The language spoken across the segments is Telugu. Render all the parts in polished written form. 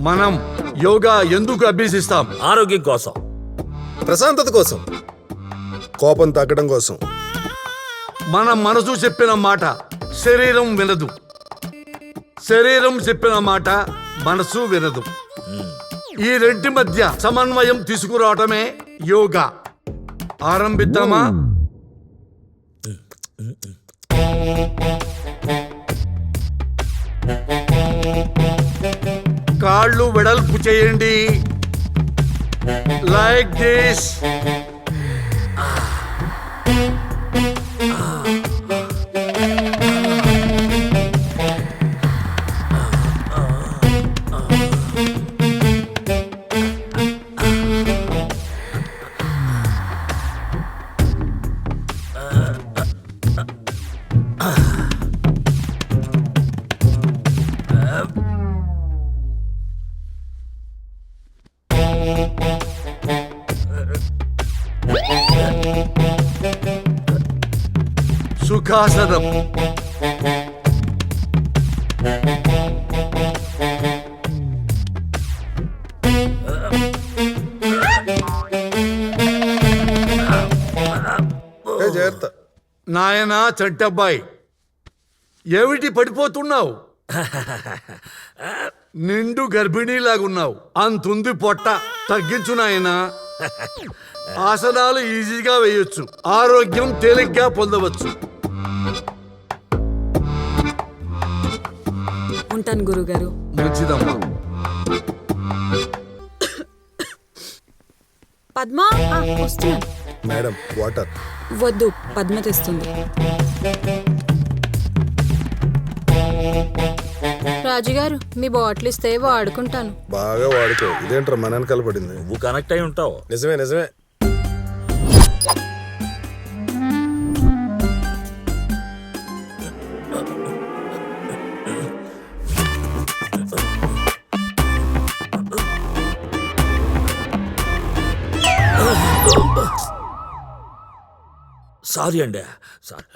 మనం యోగా ఎందుకు అభ్యసిస్తాం? ఆరోగ్యం కోసం, ప్రశాంతత కోసం, కోపం తగ్గడం కోసం. మన మనసు చెప్పిన మాట శరీరం వినదు, శరీరం చెప్పిన మాట మనసు వినదు. ఈ రెంటి మధ్య సమన్వయం తీసుకురావటమే యోగా. ఆరంభిద్దామా? కాళ్ళు వెడల్పు చేయండి, లైక్ దిస్. సుఖాసనం. జాగ్రత్త. నాయనా చంటబ్బాయి, ఏమిటి పడిపోతున్నావు? నిండు గర్భిణీలాగున్నావు, అంతుంది పొట్ట. తగ్గించు నాయనా. ఆసనాలు ఈజీగా వేయొచ్చు, ఆరోగ్యం తేలిగ్గా పొందవచ్చు. ఉంటాను గురుగారు. మంచిదమ్మా. పద్మ, వస్తున్నాను. Madam water. వద్దు, పద్మ తెస్తుంది. రాజుగారు, మీ బాటిల్ ఇస్తే వాడుకుంటాను. బాగా వాడుకో. ఇదేంట్రా మన వెనకాల పడింది? నువ్వు కనెక్ట్ అయి ఉంటావు. నిజమే నిజమే. సారీ అండి, సారీ.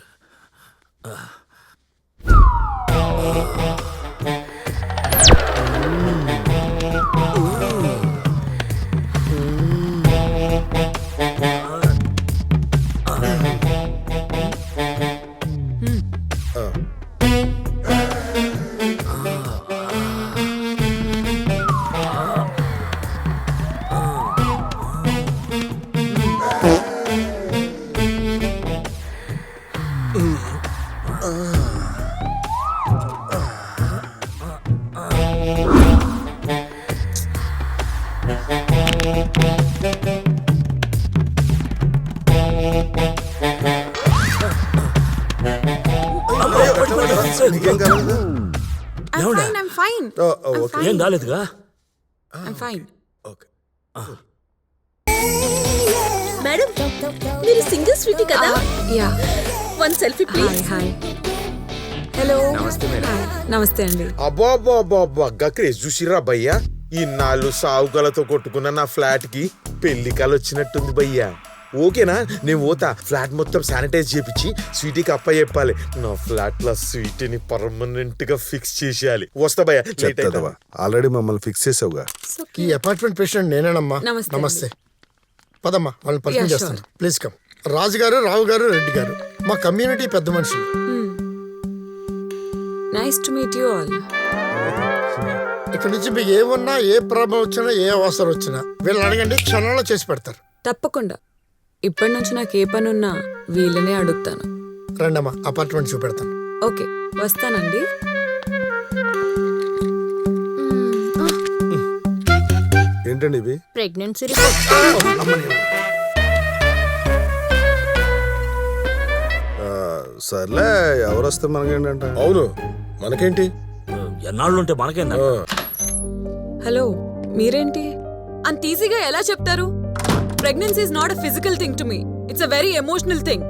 నీకేం కాలేదు? I'm fine. ఏం కాలేదుగా? I'm fine. ఓకే. మేడం, మీరు సింగిల్ స్వీటీ కదా? Yeah. One selfie please. Hi. Hello. నమస్తే అండి. అబ్బా అబ్బా అబ్బా అబ్బా గక్రేజ్ చూసిరా భయ్యా. ఇన్నాళ్ళు సావుగలతో కొట్టుకున్న నా ఫ్లాట్ కి పెళ్లి కాలు వచ్చినట్టుంది భయ్యా. ఓకేనా? నేను పోతా. ఫ్లాట్ మొత్తం శానిటైజ్ చేపించి స్వీటీకి అప్ప చెప్పాలి. నా ఫ్లాట్ లో స్వీటీని పర్మనెంట్ గా ఫిక్స్ చేసేయాలి. వస్తా భయ్యా. ఆల్రెడీ మమ్మల్ని ఫిక్స్ చేసావుగా. ఈ అపార్ట్మెంట్ పేషెంట్ నేనేనమ్మా. నమస్తే. నమస్తే. పదమ్మా, వాళ్ళని పరిచయం Yeah, చేస్తాను. Please come. రాజు గారు, రావు గారు, రెడ్డి గారు మా కమ్యూనిటీ పెద్ద మనుషులు. Nice to meet you all. ఇక్కడ నుంచి మీకు ఏమన్నా, ఏ ప్రాబ్లం వచ్చినా, ఏ అవసరం వచ్చినా వీళ్ళని అడగండి, క్షణంలో చేసి పెడతారు. తప్పకుండా. ఇప్పటి నుంచి నాకు ఏ పని ఉన్నా వీళ్ళనే అడుగుతాను. రండమ్మా, అపార్ట్మెంట్ చూపెడతాను. ఓకే, వస్తానండి. ఏంటండి ఇవి? Pregnancy report. సర్లే, ఎవరు వస్తే మనకేంటంట. అవును, మనకేంటి? ఎన్నాళ్ళుంటే మనకేందా? హలో, మీరేంటి అంత ఈజీగా ఎలా చెప్తారు? Pregnancy is not a physical thing to me, it's a very emotional thing.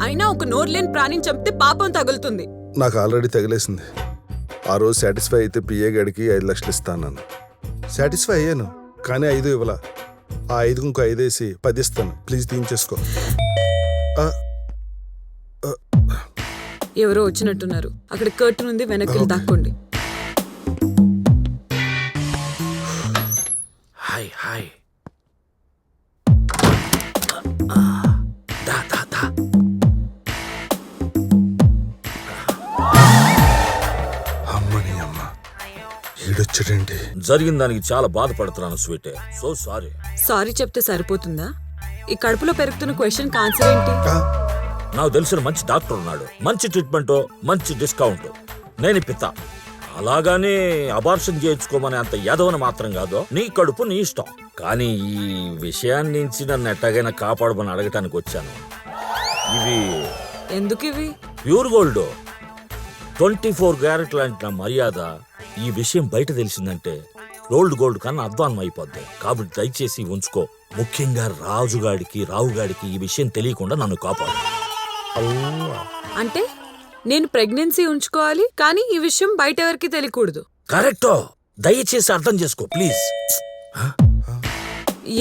అయినా ఒక నోర్లేని ప్రాణిని చంపితే పాపం తగులుతుంది. నాకు ఆల్రెడీ తగిలేసింది. ఆ రోజు సాటిస్ఫై అయితే పిఏ గడికి 5 లక్షలు ఇస్తాను. సాటిస్ఫై అయ్యాను, కానీ 5 ఇవ్వాల. ఆ 5 ఇంకో 5 వేసి 10 ఇస్తాను. ప్లీజ్ తీయించేసుకో. ఎవరో వచ్చినట్టున్నారు. అక్కడ కర్టన్ ఉంది, వెనక్కి దాక్కోండి. హాయ్ హాయ్ దా దా దా అమ్మని అమ్మ ఈడొచ్చాడండి. జరిగిన దానికి చాలా బాధపడుతున్నాను స్వీట్. So sorry. సారీ చెప్తే సరిపోతుందా? ఈ కడుపులో పెరుగుతున్న క్వశ్చన్ ఆన్సర్ ఏంటి? నాకు తెలిసిన మంచి డాక్టర్ ఉన్నాడు, మంచి ట్రీట్మెంట్, మంచి డిస్కౌంట్. నేను ఇప్పిస్తా. అలాగానే అబార్షన్ చేయించుకోమని అంత యాదవని మాత్రం కాదు. నీ కడుపు నీ ఇష్టం. కానీ ఈ విషయాన్ని నుంచి నన్ను ఎట్టాగైనా కాపాడమని అడగటానికి వచ్చాను. ఇవి ఎందుకు ఇవి? ప్యూర్ గోల్డ్, 24 క్యారెట్ లాంటి నా మర్యాద ఈ విషయం బయట తెలిసిందంటే గోల్డ్ కన్నా అధ్వానం అయిపోద్ది. కాబట్టి దయచేసి ఉంచుకో. ముఖ్యంగా రావుగాడికి ఈ విషయం తెలియకుండా నన్ను కాపాడు. అంటే నేను ప్రెగ్నెన్సీ ఉంచుకోవాలి, కానీ ఈ విషయం బయట ఎవరికి తెలియకూడదు. కరెక్టో. దయచేసి అర్థం చేసుకో ప్లీజ్.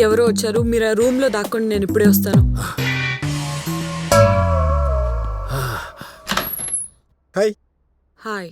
ఎవరో వచ్చారు, మీరు ఆ రూమ్ లో దాక్కోండి, నేను ఇప్పుడే వస్తాను. హాయ్. హాయ్.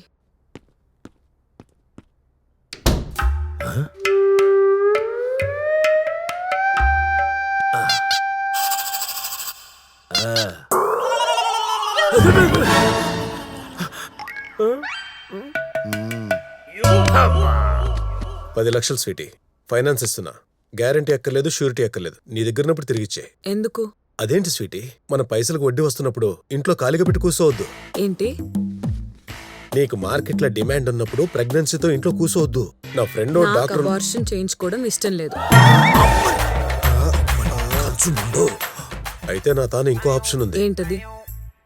పది లక్షలు స్వీటీ, ఫైనాన్స్ ఇస్తున్నా. గ్యారంటీ అక్కర్లేదు, షూరిటీ అక్కర్లేదు. నీ దగ్గర ఉన్నప్పుడు తిరిగిచ్చే. ఎందుకు? అదేంటి స్వీటీ, మన పైసలకు వడ్డీ వస్తున్నప్పుడు ఇంట్లో ఖాళీగా పెట్టి కూర్చోవద్దు. ఏంటి? నీకు మార్కెట్లో డిమాండ్ ఉన్నప్పుడు ప్రెగ్నెన్సీతో ఇంట్లో కూర్చోవద్దు. నా ఫ్రెండ్ నాకు డాక్టర్. అబార్షన్ చేయించుకోవడం ఇష్టం లేదు. అయితే నా తాను ఇంకో ఆప్షన్ ఉంది. ఏంటది?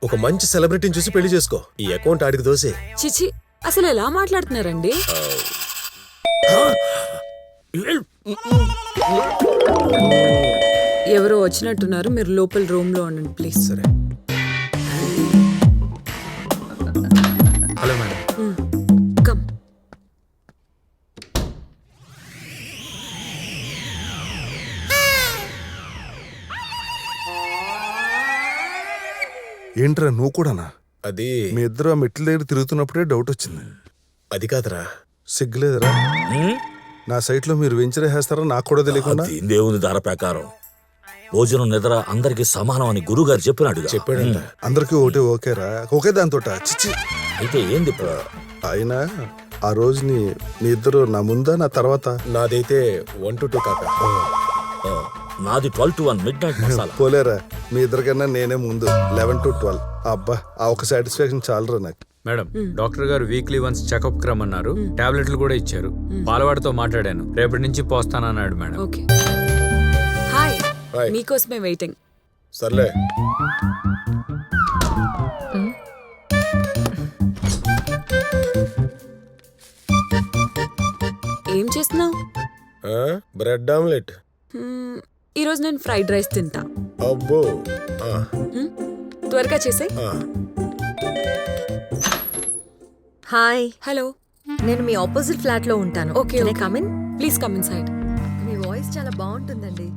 ఒక మంచి సెలబ్రిటీని చూసి పెళ్లి చేసుకో. ఈ అకౌంట్ ఆడికి దోసే. చిచి, అసలు ఎలా మాట్లాడుతున్నారండి? ఎవరో వచ్చినట్టున్నారు, మీరు లోపల రూమ్ లో ఉండండి ప్లీజ్. సరే. Hello madam. కమ్. ఏంట్రా నువ్వు కూడానా? అది మీ ఇద్దరు ఆ మెట్ల దగ్గర తిరుగుతున్నప్పుడే డౌట్ వచ్చింది. అది కాదురా. సిగ్గులేదురా? నా సైట్ లో మీరు వెంచర్ వేస్తారా నాకు కూడా తెలియకుండా? దేవుని దార ప్రకారం భోజనం నిద్ర అందరికి సమానం అని గురువు గారు చెప్పినాడు. చెప్పాడంట. అందరికీ ఒకటే ఓకేరా? ఓకే దాంతో చిచ్చి. అయితే ఏంది ఇప్పుడు? అయినా ఆ రోజుని మీ ఇద్దరు నా ముందా నా తర్వాత? నాదైతే 1 to 2 కాక. నాది 12 to 1 midnight మసాలా. పోలేరా, మీ ఇద్దరికన్నా నేనే ముందు 11 to 12. అబ్బా, ఆ ఒక సాటిస్ఫాక్షన్ చాలరా నాకు. మేడం, డాక్టర్ గారు వీక్లీ వన్స్ చెకప్ కి రమ్మన్నారు. టాబ్లెట్లు కూడా ఇచ్చారు. పాలవాడితో మాట్లాడాను, రేపటి నుంచి పోస్తానన్నాడు మేడం. ఓకే. హాయ్. హాయ్. మీకోసమే వెయిటింగ్. సర్లే. ఏం చేస్తున్నావు? Bread omelette. ఈరోజు నేను ఫ్రైడ్ రైస్ తింటా. అబ్బో. త్వరగా చేసే. Hi, hello. నేను మీ ఆపోజిట్ ఫ్లాట్ లో ఉంటాను. Okay, Can I come in? Please come in side. Me voice చాలా బాగుంటుందండి.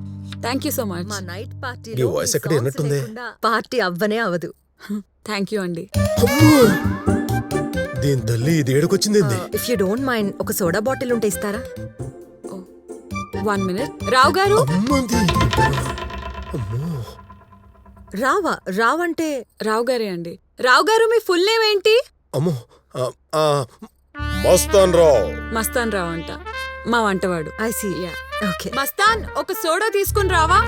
Thank you so much. మా నైట్ నీ పార్టీలో వాయిస్ ఎక్కడ విన్నట్టుంది? పార్టీ అవ్వనే అవ్వదు. థ్యాంక్ యూ అండి. దీని తల్లి ఇది ఏడుకొచ్చింది. ఇఫ్ యూ డోంట్ మైండ్, ఒక సోడా బాటిల్ ఉంటే ఇస్తారా? 1 minute. రావు గారు. రావంటే రావు గారే అండి. రావు గారు, మీ ఫుల్ నేమ్ ఏంటి? అమ్మో. మస్తాన్ రావు. మస్తాన్ రావు అంట, మా వంటవాడు. I see. Yeah. Okay. Mastan, ఒక సోడా తీసుకుని రావా?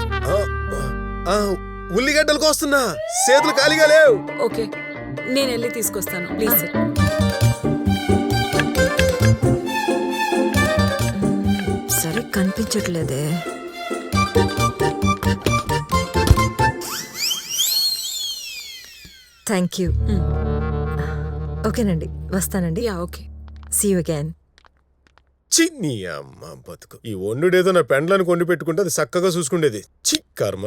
ఉల్లిగడ్డలు కోస్తున్నా, చేతులు ఖాళీగా లేవు. ఓకే, నేను వెళ్ళి తీసుకొస్తాను ప్లీజ్ సార్. సరే, కనిపించట్లేదే. Thank you. ఓకేనండి, వస్తానండి. Yeah, okay. See you again. చిన్ని అమ్మ బతుకు. ఈ వండుడేదో నా పెండ్లను కొండి పెట్టుకుంటే అది చక్కగా చూసుకుండేది. చి కర్మ.